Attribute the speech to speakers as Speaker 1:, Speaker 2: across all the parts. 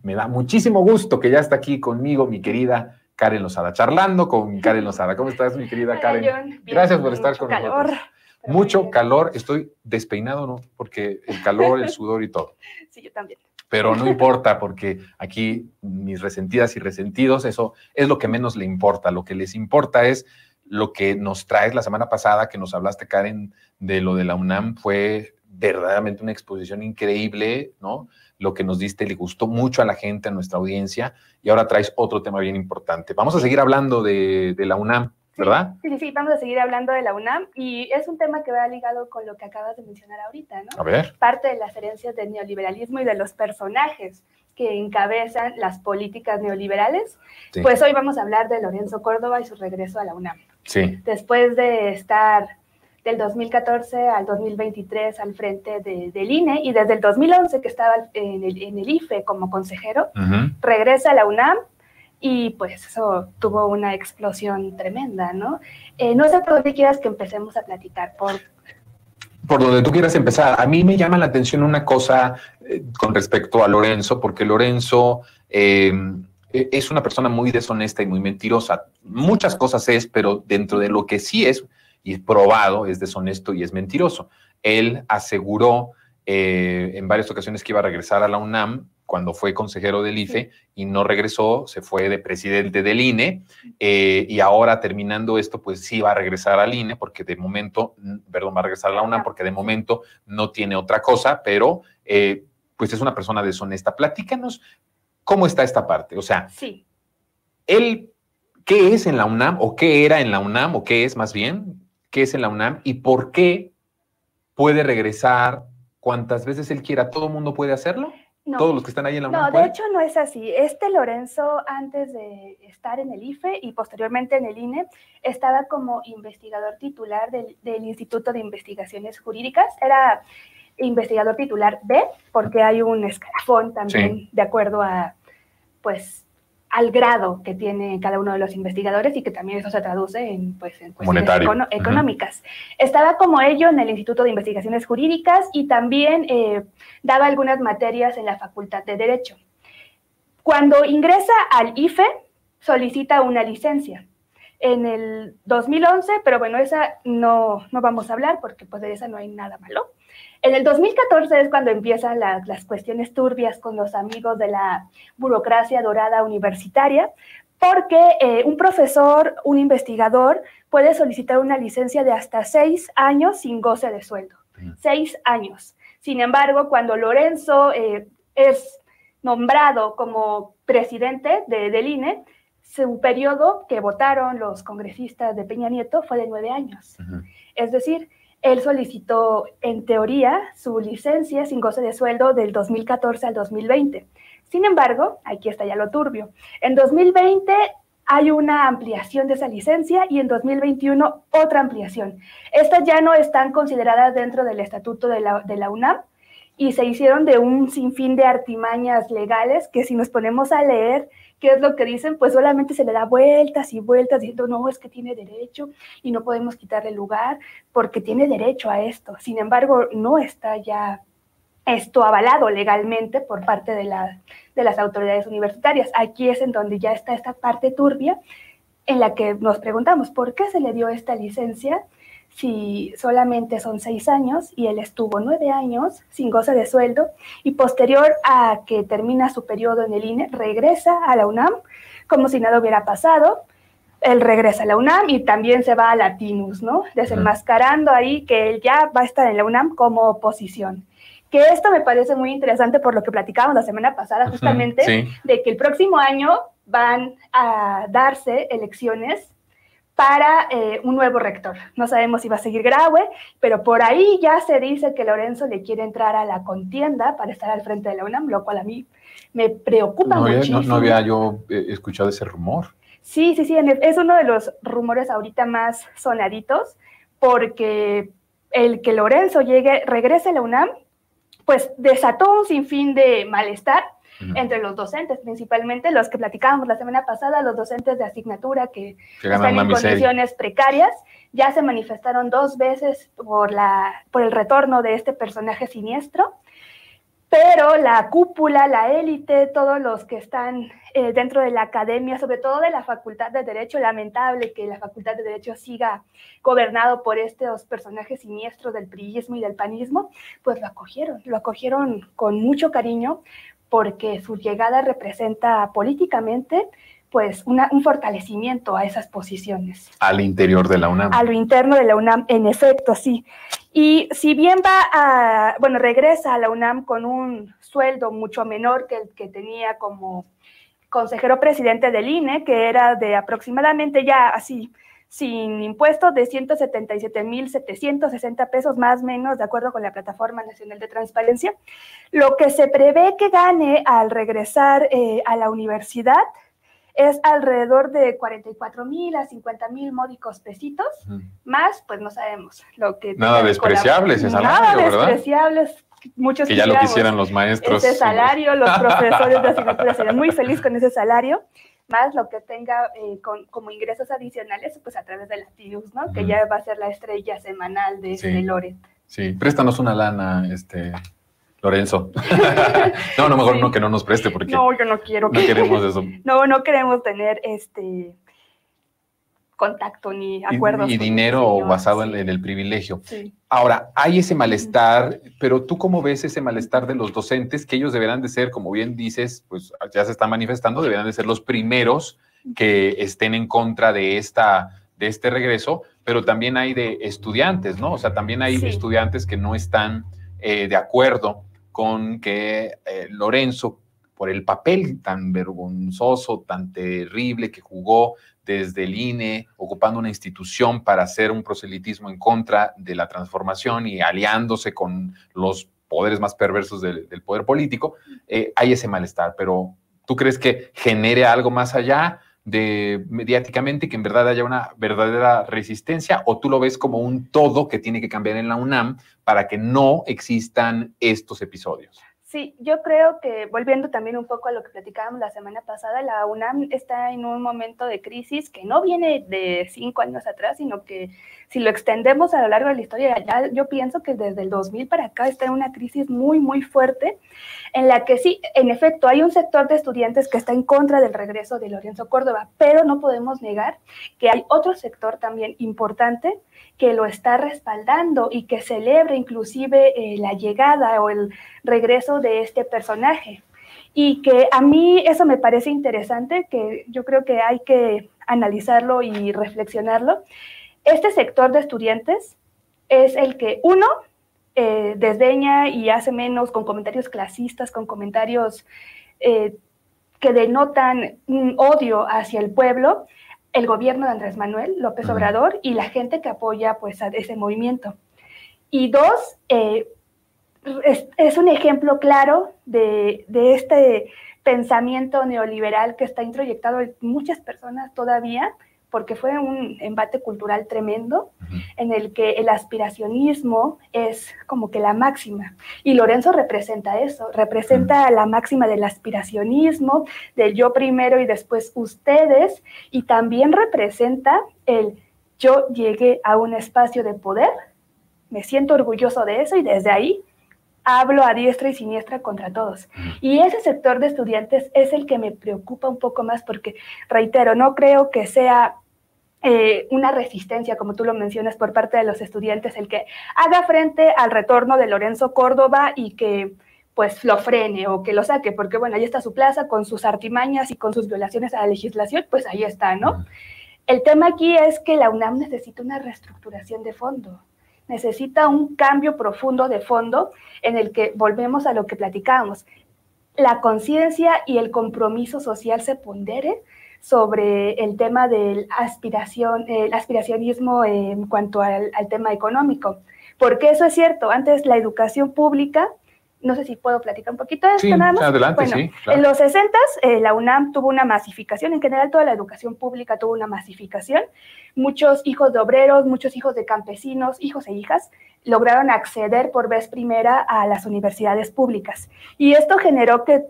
Speaker 1: Me da muchísimo gusto que ya está aquí conmigo mi querida Karen Lozada, charlando con Karen Lozada. ¿Cómo estás, mi querida
Speaker 2: Hola,
Speaker 1: Karen?
Speaker 2: John. Bien,
Speaker 1: gracias por estar con
Speaker 2: calor,
Speaker 1: nosotros. Mucho calor, estoy despeinado, ¿no? Porque el calor, el sudor y todo.
Speaker 2: Sí, yo también.
Speaker 1: Pero no importa, porque aquí mis resentidas y resentidos, eso es lo que menos le importa. Lo que les importa es lo que nos traes la semana pasada, que nos hablaste, Karen, de lo de la UNAM. Fue verdaderamente una exposición increíble, ¿no? Lo que nos diste le gustó mucho a la gente, a nuestra audiencia, y ahora traes otro tema bien importante. Vamos a seguir hablando de la UNAM, ¿verdad?
Speaker 2: Sí, vamos a seguir hablando de la UNAM, y es un tema que va ligado con lo que acabas de mencionar ahorita, ¿no?
Speaker 1: A ver.
Speaker 2: Parte de las herencias del neoliberalismo y de los personajes que encabezan las políticas neoliberales. Sí. Pues hoy vamos a hablar de Lorenzo Córdoba y su regreso a la UNAM.
Speaker 1: Sí.
Speaker 2: Después de estar del 2014 al 2023 al frente del INE, y desde el 2011 que estaba en el IFE como consejero, regresa a la UNAM, y pues eso tuvo una explosión tremenda, ¿no? No sé por dónde quieras que empecemos a platicar.
Speaker 1: Por donde tú quieras empezar. A mí me llama la atención una cosa con respecto a Lorenzo, porque Lorenzo es una persona muy deshonesta y muy mentirosa. Muchas cosas es, pero dentro de lo que sí es, y probado, es deshonesto y es mentiroso. Él aseguró en varias ocasiones que iba a regresar a la UNAM cuando fue consejero del IFE, y no regresó, se fue de presidente del INE, y ahora terminando esto, pues sí va a regresar al INE, porque de momento, va a regresar a la UNAM, porque de momento no tiene otra cosa, pero pues es una persona deshonesta. Platícanos cómo está esta parte, o sea, él, ¿qué es en la UNAM, o qué era en la UNAM, o qué es más bien, qué es en la UNAM, y por qué puede regresar cuantas veces él quiera? ¿Todo el mundo puede hacerlo?
Speaker 2: No.
Speaker 1: ¿Todos los que están ahí en la UNAM?
Speaker 2: No, de hecho no es así. Lorenzo, antes de estar en el IFE y posteriormente en el INE, estaba como investigador titular del Instituto de Investigaciones Jurídicas. Era investigador titular B, porque hay un escalafón también de acuerdo a, pues, al grado que tiene cada uno de los investigadores, y que también eso se traduce en cuestiones económicas. Estaba como ello en el Instituto de Investigaciones Jurídicas, y también daba algunas materias en la Facultad de Derecho. Cuando ingresa al IFE, solicita una licencia en el 2011, pero bueno, esa no vamos a hablar, porque pues de esa no hay nada malo. En el 2014 es cuando empiezan las cuestiones turbias con los amigos de la burocracia dorada universitaria, porque un profesor, un investigador, puede solicitar una licencia de hasta 6 años sin goce de sueldo. 6 años. Sin embargo, cuando Lorenzo es nombrado como presidente del INE, su periodo que votaron los congresistas de Peña Nieto fue de 9 años. Es decir, él solicitó, en teoría, su licencia sin goce de sueldo del 2014 al 2020. Sin embargo, aquí está ya lo turbio. En 2020 hay una ampliación de esa licencia, y en 2021 otra ampliación. Estas ya no están consideradas dentro del estatuto de la UNAM, y se hicieron de un sinfín de artimañas legales que, si nos ponemos a leer qué es lo que dicen, pues solamente se le da vueltas y vueltas diciendo, no, es que tiene derecho y no podemos quitarle lugar porque tiene derecho a esto. Sin embargo, no está ya esto avalado legalmente por parte de las autoridades universitarias. Aquí es en donde ya está esta parte turbia, en la que nos preguntamos, ¿por qué se le dio esta licencia si solamente son 6 años y él estuvo 9 años sin goce de sueldo, y posterior a que termina su periodo en el INE, regresa a la UNAM como si nada hubiera pasado? Él regresa a la UNAM y también se va a Latinus, ¿no? Desenmascarando ahí que él ya va a estar en la UNAM como oposición. Que esto me parece muy interesante por lo que platicábamos la semana pasada, justamente, de que el próximo año van a darse elecciones para un nuevo rector. No sabemos si va a seguir Graue, pero por ahí ya se dice que Lorenzo le quiere entrar a la contienda para estar al frente de la UNAM, lo cual a mí me preocupa muchísimo.
Speaker 1: No había yo escuchado ese rumor.
Speaker 2: Sí, es uno de los rumores ahorita más sonaditos, porque el que Lorenzo regrese a la UNAM, pues desató un sinfín de malestar entre los docentes, principalmente los que platicábamos la semana pasada, los docentes de asignatura que están en condiciones precarias. Ya se manifestaron 2 veces por el retorno de este personaje siniestro, pero pero la cúpula, la élite, todos los que están dentro de la academia, sobre todo de la Facultad de Derecho, lamentable que la Facultad de Derecho siga gobernado por estos personajes siniestros del priismo y del panismo, pues lo acogieron con mucho cariño, porque su llegada representa políticamente pues un fortalecimiento a esas posiciones.
Speaker 1: Al interior de la UNAM.
Speaker 2: A lo interno de la UNAM, en efecto, sí. Y si bien regresa a la UNAM con un sueldo mucho menor que el que tenía como consejero presidente del INE, que era de aproximadamente ya así, sin impuestos, de 177,760 pesos más o menos, de acuerdo con la Plataforma Nacional de Transparencia, lo que se prevé que gane al regresar a la universidad es alrededor de 44,000 a 50,000 módicos pesitos, más, pues no sabemos.
Speaker 1: Nada despreciable ese salario,
Speaker 2: nada
Speaker 1: ¿verdad?
Speaker 2: Nada despreciables. Muchos
Speaker 1: que ya lo quisieran los maestros.
Speaker 2: Ese salario, los profesores de asignatura serían muy felices con ese salario, más lo que tenga como ingresos adicionales, pues a través de la TIUS, ¿no? Que ya va a ser la estrella semanal de Loret.
Speaker 1: Sí, préstanos una lana, Lorenzo. No, mejor sí. No, que no nos preste, porque
Speaker 2: no, yo no quiero.
Speaker 1: No queremos eso.
Speaker 2: No queremos tener contacto ni acuerdos.
Speaker 1: Y dinero basado en el privilegio. Sí. Ahora, hay ese malestar, pero ¿tú cómo ves ese malestar de los docentes? Que ellos deberán de ser, como bien dices, pues ya se están manifestando, deberán de ser los primeros que estén en contra de este regreso, pero también hay de estudiantes, ¿no? O sea, también hay estudiantes que no están de acuerdo con que Lorenzo, por el papel tan vergonzoso, tan terrible que jugó desde el INE, ocupando una institución para hacer un proselitismo en contra de la transformación y aliándose con los poderes más perversos del poder político, hay ese malestar. Pero ¿tú crees que genere algo más allá de mediáticamente, que en verdad haya una verdadera resistencia, o tú lo ves como un todo que tiene que cambiar en la UNAM para que no existan estos episodios?
Speaker 2: Sí, yo creo que, volviendo también un poco a lo que platicábamos la semana pasada, la UNAM está en un momento de crisis que no viene de 5 años atrás, sino que si lo extendemos a lo largo de la historia, ya yo pienso que desde el 2000 para acá está en una crisis muy, muy fuerte, en la que sí, en efecto, hay un sector de estudiantes que está en contra del regreso de Lorenzo Córdoba, pero no podemos negar que hay otro sector también importante que lo está respaldando y que celebra inclusive la llegada o el regreso de este personaje. Y que a mí eso me parece interesante, que yo creo que hay que analizarlo y reflexionarlo. Este sector de estudiantes es el que, uno, desdeña y hace menos con comentarios clasistas, con comentarios que denotan un odio hacia el pueblo, el gobierno de Andrés Manuel López Obrador y la gente que apoya pues a ese movimiento. Y dos, es un ejemplo claro de este pensamiento neoliberal que está introyectado en muchas personas todavía, porque fue un embate cultural tremendo en el que el aspiracionismo es como que la máxima. Y Lorenzo representa eso, representa la máxima del aspiracionismo, del yo primero y después ustedes, y también representa el yo llegué a un espacio de poder, me siento orgulloso de eso y desde ahí hablo a diestra y siniestra contra todos. Y ese sector de estudiantes es el que me preocupa un poco más porque, reitero, no creo que sea una resistencia, como tú lo mencionas, por parte de los estudiantes, el que haga frente al retorno de Lorenzo Córdoba y que pues lo frene o que lo saque, porque bueno, ahí está su plaza con sus artimañas y con sus violaciones a la legislación, pues ahí está, ¿no? El tema aquí es que la UNAM necesita una reestructuración de fondo, necesita un cambio profundo de fondo en el que volvemos a lo que platicábamos, la conciencia y el compromiso social se pondere sobre el tema del aspiracionismo en cuanto al tema económico. Porque eso es cierto, antes la educación pública, no sé si puedo platicar un poquito de esto nada más.
Speaker 1: Adelante,
Speaker 2: bueno,
Speaker 1: sí, claro.
Speaker 2: En los 60s la UNAM tuvo una masificación, en general toda la educación pública tuvo una masificación, muchos hijos de obreros, muchos hijos de campesinos, hijos e hijas, lograron acceder por vez primera a las universidades públicas. Y esto generó que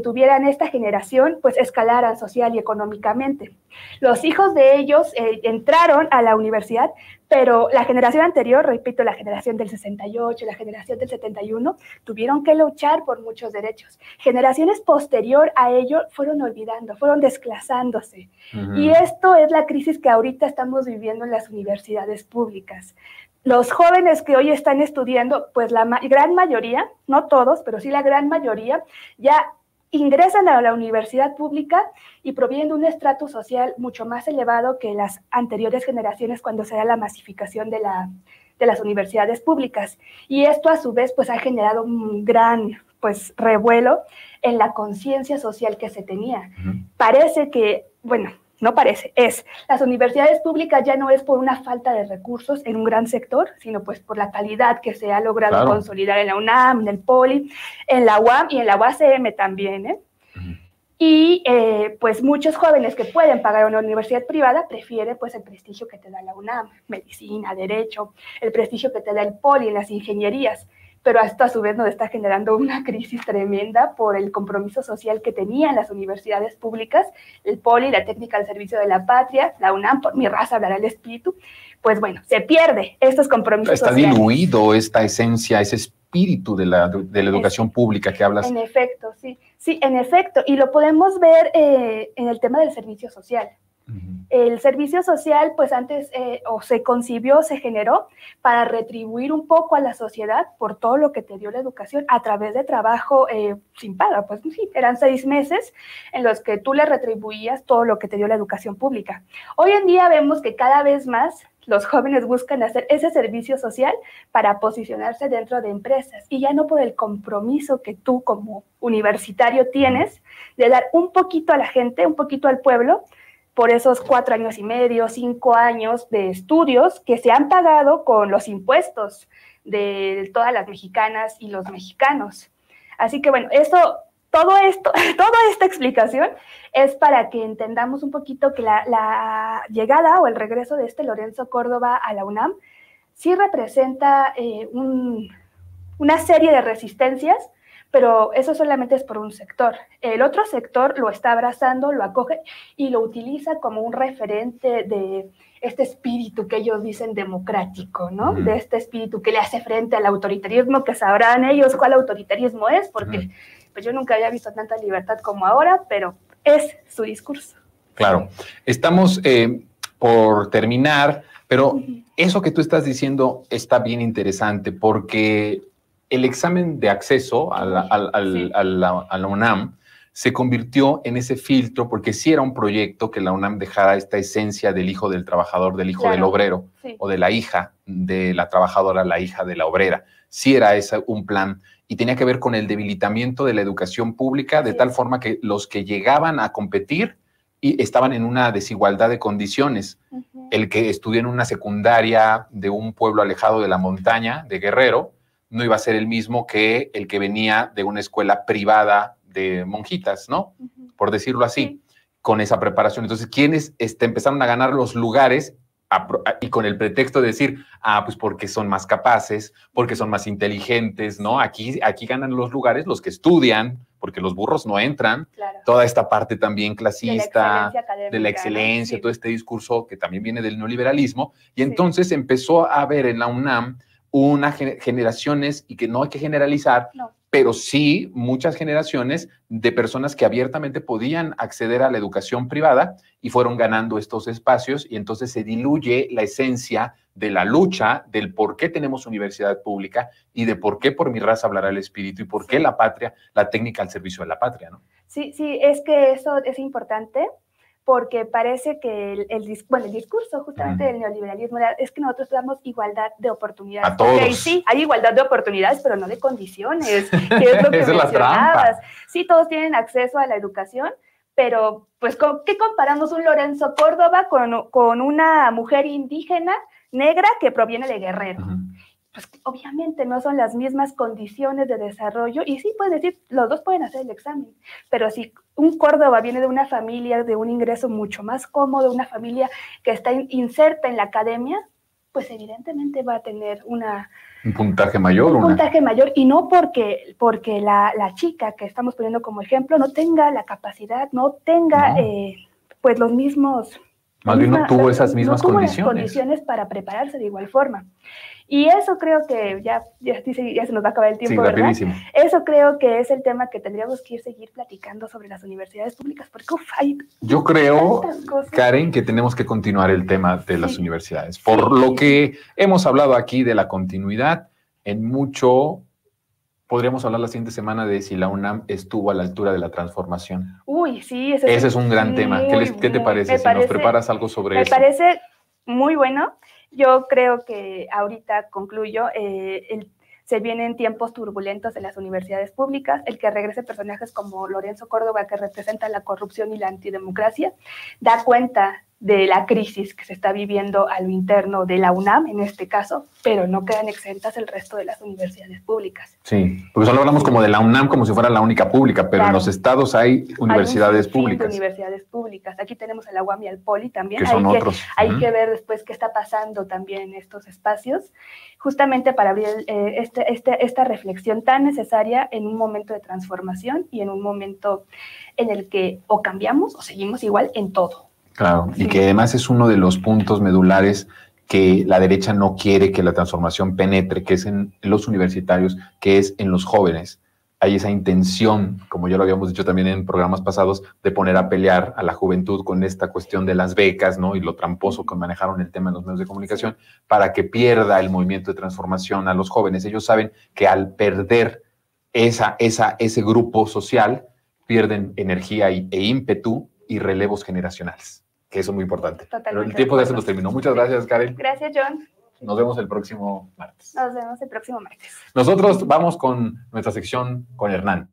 Speaker 2: tuvieran esta generación, pues escalaran social y económicamente. Los hijos de ellos entraron a la universidad, pero la generación anterior, repito, la generación del 68, la generación del 71, tuvieron que luchar por muchos derechos. Generaciones posterior a ello fueron olvidando, fueron desclasándose. Y esto es la crisis que ahorita estamos viviendo en las universidades públicas. Los jóvenes que hoy están estudiando, pues la gran mayoría, no todos, pero sí la gran mayoría, ya ingresan a la universidad pública y provienen de un estrato social mucho más elevado que las anteriores generaciones cuando se da la masificación de las universidades públicas. Y esto a su vez pues ha generado un gran pues revuelo en la conciencia social que se tenía. Parece que, bueno, no parece, las universidades públicas ya no es por una falta de recursos en un gran sector, sino pues por la calidad que se ha logrado consolidar en la UNAM, en el POLI, en la UAM y en la UACM también, Y pues muchos jóvenes que pueden pagar una universidad privada prefieren pues el prestigio que te da la UNAM, medicina, derecho, el prestigio que te da el POLI en las ingenierías. Pero esto a su vez nos está generando una crisis tremenda por el compromiso social que tenían las universidades públicas, el POLI, la Técnica al Servicio de la Patria, la UNAM, por mi raza hablará el espíritu. Pues bueno, se pierde estos compromisos sociales.
Speaker 1: Está diluido esta esencia, ese espíritu de la educación pública que hablas.
Speaker 2: En efecto, sí, en efecto, y lo podemos ver en el tema del servicio social. El servicio social, pues antes o se concibió, se generó para retribuir un poco a la sociedad por todo lo que te dio la educación a través de trabajo sin paga. Pues sí, eran 6 meses en los que tú le retribuías todo lo que te dio la educación pública. Hoy en día vemos que cada vez más los jóvenes buscan hacer ese servicio social para posicionarse dentro de empresas y ya no por el compromiso que tú como universitario tienes de dar un poquito a la gente, un poquito al pueblo, por esos 4 años y medio, 5 años de estudios que se han pagado con los impuestos de todas las mexicanas y los mexicanos. Así que bueno, toda esta explicación es para que entendamos un poquito que la llegada o el regreso de Lorenzo Córdoba a la UNAM sí representa una serie de resistencias, pero eso solamente es por un sector. El otro sector lo está abrazando, lo acoge y lo utiliza como un referente de este espíritu que ellos dicen democrático, ¿no? De este espíritu que le hace frente al autoritarismo, que sabrán ellos cuál autoritarismo es, porque pues yo nunca había visto tanta libertad como ahora, pero es su discurso.
Speaker 1: Claro. Estamos por terminar, pero eso que tú estás diciendo está bien interesante porque el examen de acceso a la UNAM se convirtió en ese filtro porque sí era un proyecto que la UNAM dejara esta esencia del hijo del trabajador, del hijo del obrero, o de la hija de la trabajadora, la hija de la obrera. Sí era ese un plan y tenía que ver con el debilitamiento de la educación pública de tal forma que los que llegaban a competir y estaban en una desigualdad de condiciones. El que estudió en una secundaria de un pueblo alejado de la montaña, de Guerrero, no iba a ser el mismo que el que venía de una escuela privada de monjitas, ¿no? Por decirlo así, con esa preparación. Entonces, ¿quiénes empezaron a ganar los lugares y con el pretexto de decir, pues porque son más capaces, porque son más inteligentes, ¿no? Aquí ganan los lugares los que estudian, porque los burros no entran. Toda esta parte también clasista, de la excelencia, todo este discurso que también viene del neoliberalismo. Y entonces empezó a haber en la UNAM unas generaciones, y que no hay que generalizar, pero sí muchas generaciones de personas que abiertamente podían acceder a la educación privada y fueron ganando estos espacios, y entonces se diluye la esencia de la lucha del por qué tenemos universidad pública y de por qué por mi raza hablará el espíritu y por qué la patria, la técnica al servicio de la patria, ¿no?
Speaker 2: Sí, es que eso es importante, porque parece que el discurso justamente del neoliberalismo es que nosotros damos igualdad de oportunidades.
Speaker 1: A todos.
Speaker 2: Okay, sí, hay igualdad de oportunidades, pero no de condiciones, que es lo que mencionabas. Sí, todos tienen acceso a la educación, pero pues ¿qué comparamos un Lorenzo Córdoba con una mujer indígena negra que proviene de Guerrero? Pues obviamente no son las mismas condiciones de desarrollo, y sí puedes decir, los dos pueden hacer el examen, pero si un Córdoba viene de una familia de un ingreso mucho más cómodo, una familia que está inserta en la academia, pues evidentemente va a tener un
Speaker 1: puntaje mayor.
Speaker 2: Un puntaje mayor, y no porque la chica que estamos poniendo como ejemplo no tenga la capacidad, no tenga pues los mismos
Speaker 1: Más bien no tuvo esas mismas
Speaker 2: no tuvo
Speaker 1: condiciones.
Speaker 2: las condiciones para prepararse de igual forma. Y eso creo que ya se nos va a acabar el tiempo,
Speaker 1: sí,
Speaker 2: ¿verdad?
Speaker 1: rapidísimo.
Speaker 2: Eso creo que es el tema que tendríamos que seguir platicando sobre las universidades públicas, porque
Speaker 1: yo creo, Karen, que tenemos que continuar el tema de las universidades. Por lo que hemos hablado aquí de la continuidad, en mucho podríamos hablar la siguiente semana de si la UNAM estuvo a la altura de la transformación.
Speaker 2: Uy, sí.
Speaker 1: Ese es un gran tema. ¿Qué te parece? Nos preparas algo sobre eso.
Speaker 2: Me parece muy bueno. Yo creo que ahorita concluyo, se vienen tiempos turbulentos en las universidades públicas. El que regrese personajes como Lorenzo Córdoba, que representa la corrupción y la antidemocracia, da cuenta de la crisis que se está viviendo a lo interno de la UNAM, en este caso, pero no quedan exentas el resto de las universidades públicas.
Speaker 1: Sí, porque solo hablamos como de la UNAM como si fuera la única pública, pero en los estados hay universidades públicas.
Speaker 2: De universidades públicas. Aquí tenemos a la UAM y al Poli también.
Speaker 1: Que son otros.
Speaker 2: Hay que ver después qué está pasando también en estos espacios, justamente para abrir esta reflexión tan necesaria en un momento de transformación y en un momento en el que o cambiamos o seguimos igual en todo.
Speaker 1: Claro, y que además es uno de los puntos medulares que la derecha no quiere que la transformación penetre, que es en los universitarios, que es en los jóvenes. Hay esa intención, como ya lo habíamos dicho también en programas pasados, de poner a pelear a la juventud con esta cuestión de las becas, ¿no? Y lo tramposo que manejaron el tema en los medios de comunicación, para que pierda el movimiento de transformación a los jóvenes. Ellos saben que al perder ese grupo social, pierden energía e ímpetu y relevos generacionales, que eso es muy importante.
Speaker 2: Totalmente.
Speaker 1: Pero el tiempo ya se nos terminó. Muchas gracias, Karen.
Speaker 2: Gracias, John.
Speaker 1: Nos vemos el próximo martes.
Speaker 2: Nos vemos el próximo martes.
Speaker 1: Nosotros vamos con nuestra sección con Hernán.